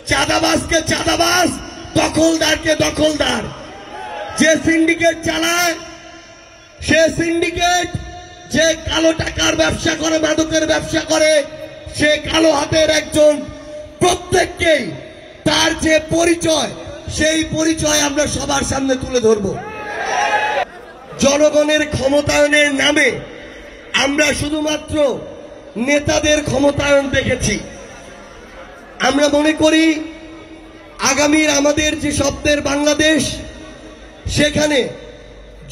চাঁদাবাজকে চাঁদাবাজ, দখলদারকে দখলদার। যে সিন্ডিকেট চালায় সে সিন্ডিকেট, যে কালো টাকার ব্যবসা করে, মাদকের ব্যবসা করে, সে কালো হাতের একজন। প্রত্যেককেই তার যে পরিচয়, সেই পরিচয় আমরা সবার সামনে তুলে ধরব। জনগণের ক্ষমতায়নের নামে আমরা শুধুমাত্র নেতাদের ক্ষমতায়ন দেখেছি। আমরা মনে করি আগামীর আমাদের যে স্বপ্নের বাংলাদেশ, সেখানে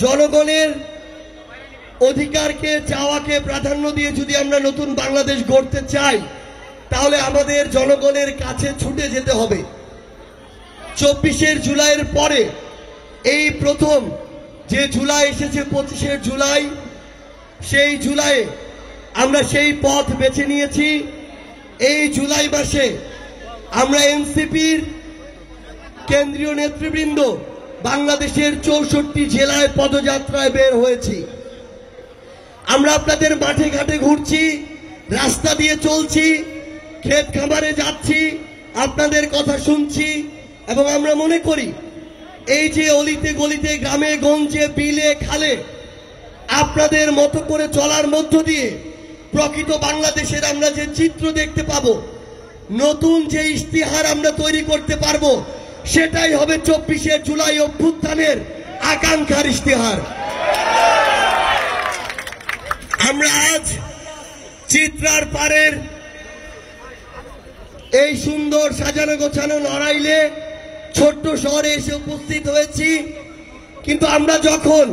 জনগণের অধিকারকে, চাওয়াকে প্রাধান্য দিয়ে যদি আমরা নতুন বাংলাদেশ গড়তে চাই, তাহলে আমাদের জনগণের কাছে ছুটে যেতে হবে। 24শে জুলাইয়ের পরে এই প্রথম যে জুলাই এসেছে, 25শে জুলাই, সেই জুলাইয়ে আমরা সেই পথ বেছে নিয়েছি। এই জুলাই মাসে আমরা এনসিপির কেন্দ্রীয় নেতৃবৃন্দ বাংলাদেশের 64 জেলায় পদযাত্রায় বের হয়েছি। আমরা আপনাদের মাঠে ঘাটে ঘুরছি, রাস্তা দিয়ে চলছি, ক্ষেত খামারে যাচ্ছি, আপনাদের কথা শুনছি। এবং আমরা মনে করি এই যে অলিতে গলিতে, গ্রামে গঞ্জে, বিলে খালে আপনাদের মতো করে চলার মধ্য দিয়ে প্রকৃত বাংলাদেশের আমরা যে চিত্র দেখতে পাবো, নতুন যে ইশতেহার আমরা তৈরি করতে পারবো, সেটাই হবে 24শে জুলাই অভ্যুত্থানের আকাঙ্ক্ষার ইশতেহার। আমরা আজ চিত্রার পাড়ের এই সুন্দর সাজানো গোছানো নড়াইলে ছোট্ট শহরে এসে উপস্থিত হয়েছি। কিন্তু আমরা যখন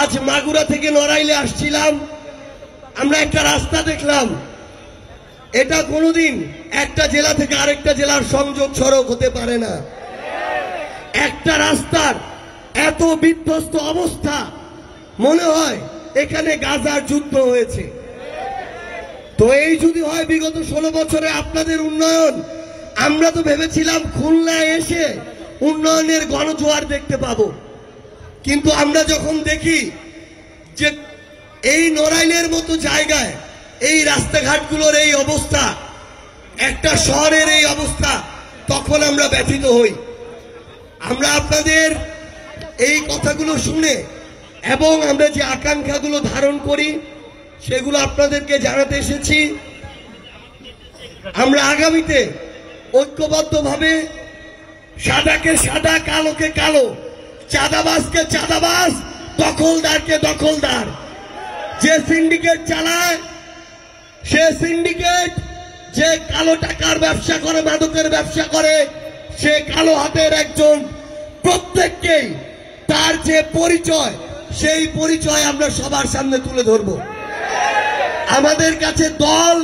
আজ মাগুরা থেকে নড়াইলে আসছিলাম, আমরা একটা রাস্তা দেখলাম। এটা কোনোদিন একটা জেলা থেকে আরেকটা জেলার সংযোগ সড়ক হতে পারে না। একটা রাস্তার এত বিধ্বস্ত অবস্থা, মনে হয় এখানে গাজার যুদ্ধ হয়েছে। তো এই যদি হয় বিগত 16 বছরে আপনাদের উন্নয়ন, আমরা তো ভেবেছিলাম খুলনায় এসে উন্নয়নের গণজোয়ার দেখতে পাবো। কিন্তু আমরা যখন দেখি যে এই নড়াইলের মতো জায়গায় এই রাস্তাঘাটগুলোর এই অবস্থা, একটা শহরের এই অবস্থা, তখন আমরা ব্যথিত হই। আমরা আপনাদের এই কথাগুলো শুনে এবং আমরা যে আকাঙ্ক্ষাগুলো ধারণ করি, সেগুলো আপনাদেরকে জানাতে এসেছি। আমরা আগামীতে ঐক্যবদ্ধভাবে সাদাকে সাদা, কালোকে কালো, চাঁদাবাজকে চাঁদাবাজ, দখলদারকে দখলদার। যে সিন্ডিকেট চালায় সে সিন্ডিকেট, যে কালো টাকার ব্যবসা করে, মাদকের ব্যবসা করে, সে কালো হাতের একজন। প্রত্যেককেই তার যে পরিচয়, সেই পরিচয় আমরা সবার সামনে তুলে ধরব। আমাদের কাছে দল,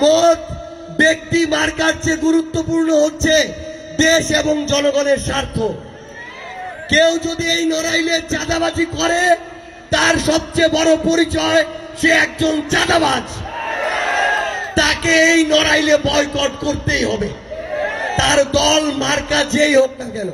মত, ব্যক্তি, মার্কার চেয়ে গুরুত্বপূর্ণ হচ্ছে দেশ এবং জনগণের স্বার্থ। কেউ যদি এই নড়াইলে চাঁদাবাজি করে, তার সবচেয়ে বড় পরিচয় সে একজন চাঁদাবাজ। তাকে এই নড়াইলে বয়কট করতেই হবে, তার দল মার্কা যেই হোক না কেন।